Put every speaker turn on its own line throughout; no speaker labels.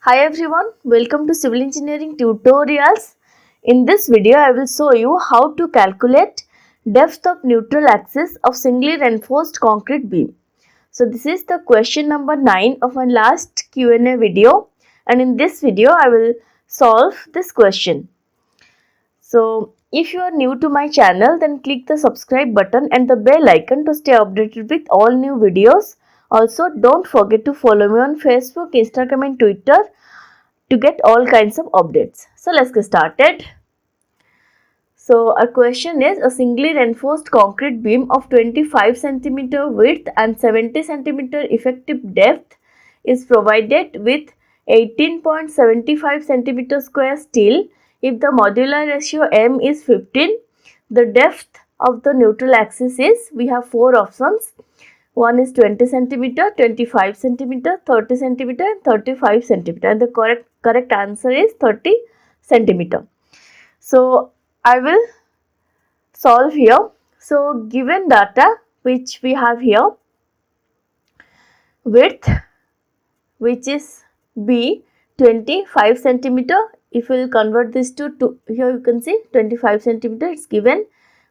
Hi everyone, welcome to Civil Engineering Tutorials. In this video, I will show you how to calculate depth of neutral axis of singly reinforced concrete beam. So this is the question number 9 of my last Q&A video, and in this video, I will solve this question. So if you are new to my channel, then click the subscribe button and the bell icon to stay updated with all new videos. Also, don't forget to follow me on Facebook, Instagram and Twitter to get all kinds of updates. So let's get started. So our question is, a singly reinforced concrete beam of 25 cm width and 70 cm effective depth is provided with 18.75 cm square steel. If the modular ratio M is 15, the depth of the neutral axis is, we have four options. One is 20 centimeter, 25 centimeter, 30 centimeter and 35 centimeter, and the correct answer is 30 centimeter. So I will solve here. So given data which we have here, width which is B 25 centimeter, if we will convert this to here you can see 25 centimeter it's given,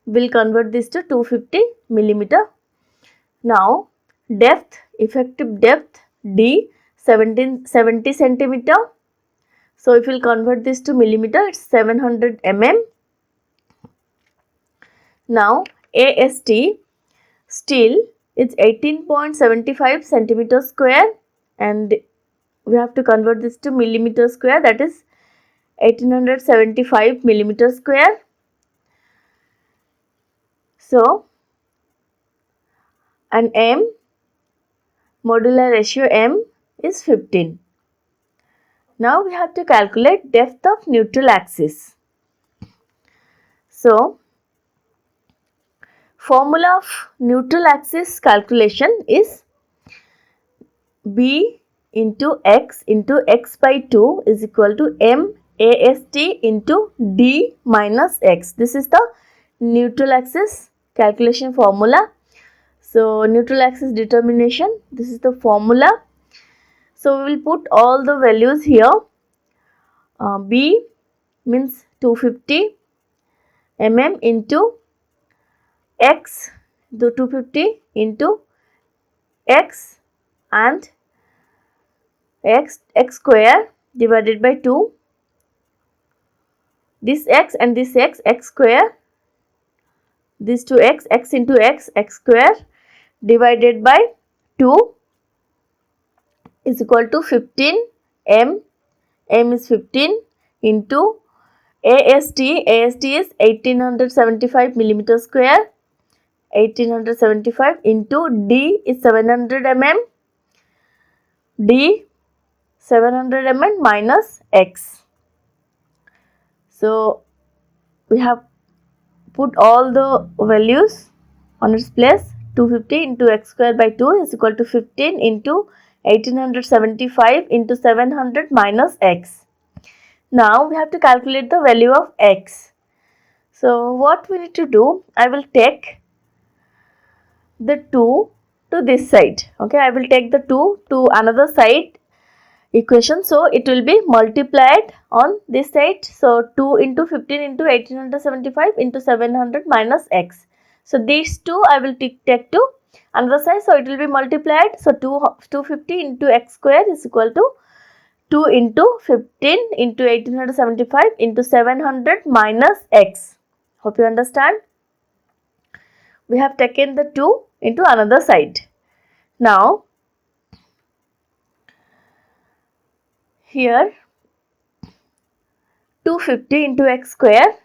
we'll convert this to 250 millimeter. Now depth, effective depth D 70 centimeter. So if we'll convert this to millimeter, it's 700 mm. Now AST steel is 18.75 centimeter square, and we have to convert this to millimeter square, that is 1875 millimeter square. So and M, modular ratio M is 15. Now we have to calculate depth of neutral axis. So formula of neutral axis calculation is B into x by 2 is equal to M AST into D minus x. This is the neutral axis calculation formula. So neutral axis determination, this is the formula. So we will put all the values here. B means 250 mm into x, the 250 into x and x square divided by 2. This x and this x square, these two x into x square divided by 2 is equal to 15 m. M is 15 into AST is 1875 millimeter square, 1875 into D is 700 mm, D 700 mm minus x. So we have put all the values on its place. 250 into x square by 2 is equal to 15 into 1875 into 700 minus x. Now we have to calculate the value of x. So what we need to do, I will take the 2 to this side. Okay, I will take the 2 to another side equation. So it will be multiplied on this side. So 2 into 15 into 1875 into 700 minus x. So these two I will take to another side. So it will be multiplied. So 250 into x square is equal to 2 into 15 into 1875 into 700 minus x. Hope you understand. We have taken the 2 into another side. Now here 250 into x square,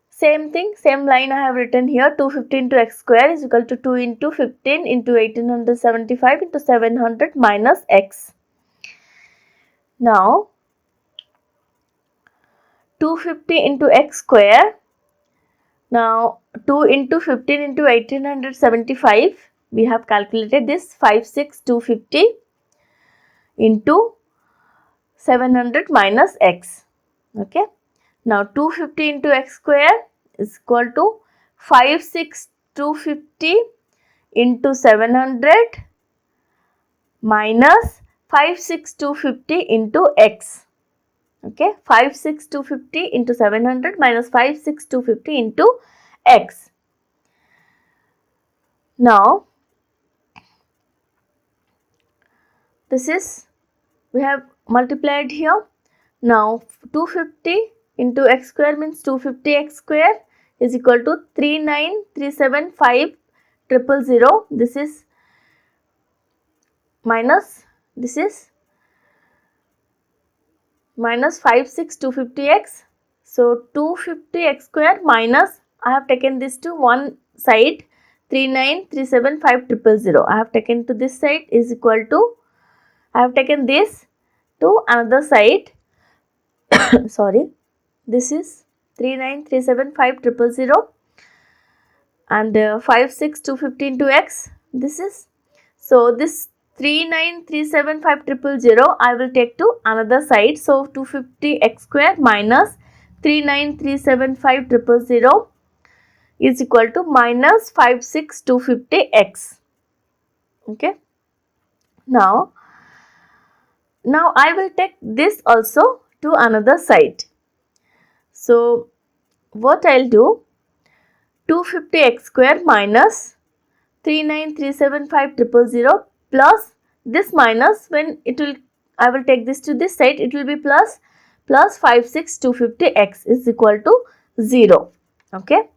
same thing, same line I have written here. 250 into x square is equal to 2 into 15 into 1875 into 700 minus x. Now 250 into x square, now 2 into 15 into 1875, we have calculated this 56250 into 700 minus x. Okay. Now 250 into x square is equal to 56250 into 700 minus 56250 into x. Okay, 56250 into 700 minus 56250 into x. Now, this is, we have multiplied here. Now, 250 into x square means 250x square is equal to 39375,000. This is minus, this is minus 56250x. So 250x square minus, I have taken this to one side, 39375,000. I have taken to this side is equal to, I have taken this to another side. Sorry, this is 39375,000 and 56250 into x. This is, so this 39375,000 I will take to another side. So 250x square minus 39375,000 is equal to minus 56250x. Okay. Now I will take this also to another side. So what I'll do, 250x square minus 39375,000 plus this minus, when it will, I will take this to this side, it will be plus 56250x is equal to 0. Okay.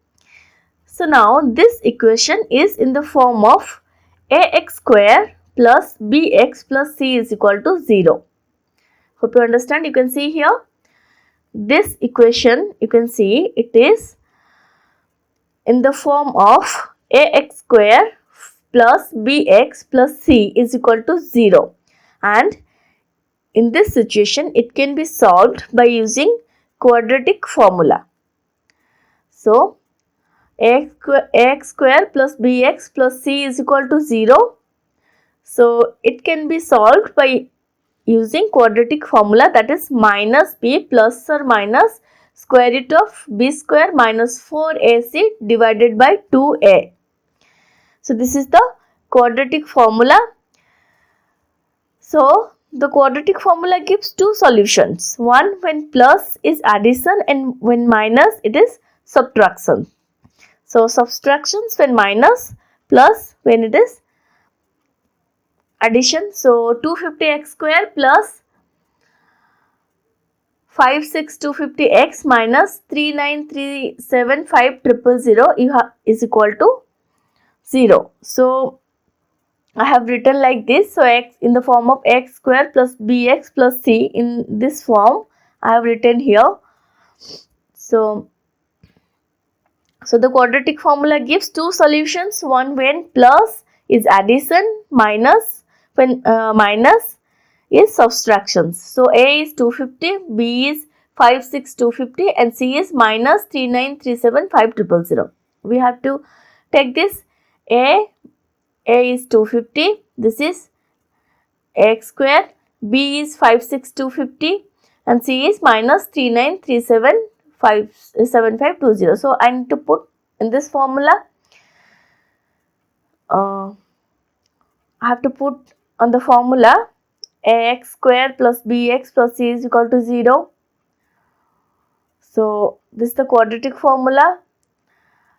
So now this equation is in the form of ax square plus bx plus c is equal to 0. Hope you understand. You can see here, this equation, you can see it is in the form of ax square plus bx plus c is equal to 0, and in this situation it can be solved by using quadratic formula. So ax square plus bx plus c is equal to 0. So it can be solved by using quadratic formula, that is minus b plus or minus square root of b square minus 4ac divided by 2a. So this is the quadratic formula. So the quadratic formula gives two solutions. One when plus is addition and when minus it is subtraction. So subtractions when minus, plus when it is addition. So 250x square plus 56250x minus 39375,000 is equal to 0. So I have written like this. So x in the form of x square plus bx plus c, in this form I have written here. So the quadratic formula gives two solutions. One when plus is addition, minus when minus is subtractions. So a is 250, b is 56250 and c is minus 39375,000. We have to take this. A is 250, this is x square, b is 56250 and c is minus 39375,000. So I need to put in this formula, I have to put on the formula ax square plus bx plus c is equal to 0. So this is the quadratic formula.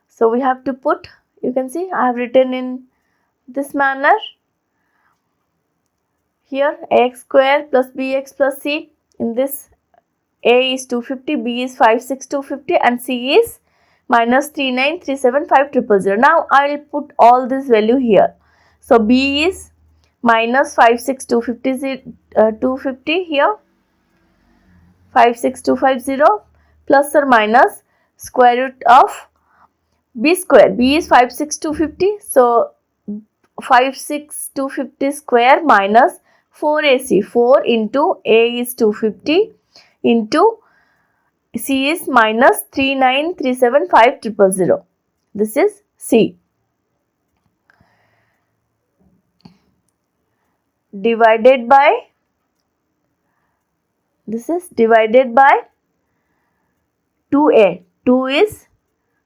So we have to put, you can see I have written in this manner. Here ax square plus bx plus c, in this a is 250, b is 56250 and c is minus 39375,000. Now I will put all this value here. So b is minus 56250 here, 56250 plus or minus square root of b square. B is 56250, so 56250 square minus 4ac, 4 into a is 250 into c is minus 39375,000. This is c. Divided by, this is divided by 2a. 2 is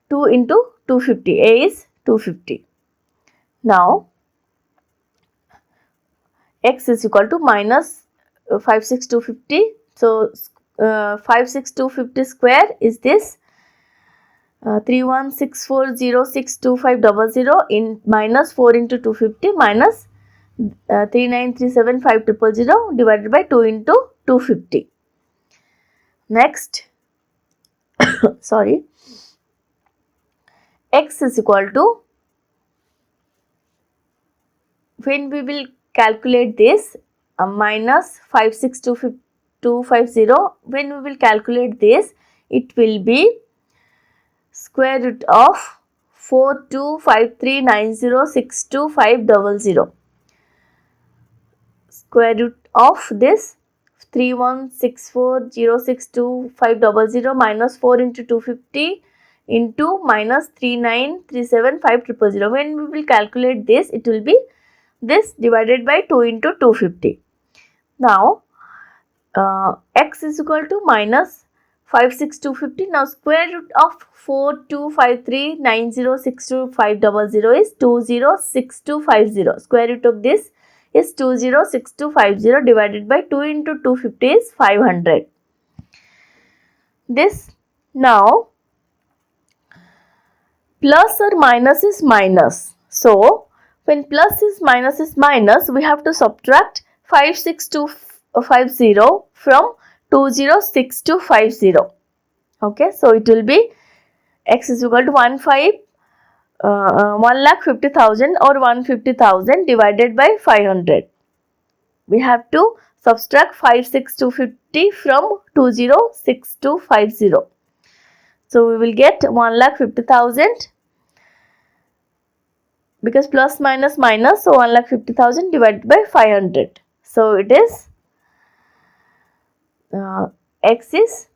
2 into 250. A is 250. Now x is equal to minus 56250. So 56250 square is this 3164062500 in minus 4 into 250 minus 3937500 divided by 2 into 250. Next, sorry, x is equal to, when we will calculate this minus 562250, when we will calculate this, it will be square root of 4253906250. Square root of this 3164062500 minus 4 into 250 into minus 3937500. When we will calculate this, it will be this divided by 2 into 250. Now x is equal to minus 56250. Now square root of 4253906250 is 206250. Square root of this is 206250 divided by 2 into 250 is 500. This now plus or minus is minus. So when plus is minus, we have to subtract 56250 from 206250. Okay, so it will be x is equal to 1,50,000 or 150,000 divided by 500. We have to subtract 56250 from 206250. So we will get 1,50,000, because plus minus minus, so 1,50,000 divided by 500. So it is x is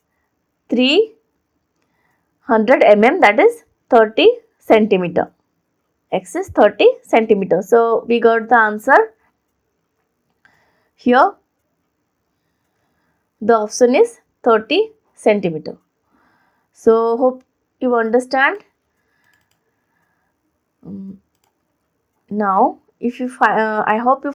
300 mm, that is 30 centimeter. X is 30 centimeter. So we got the answer here. The option is 30 centimeter. So hope you understand. Now if you I hope you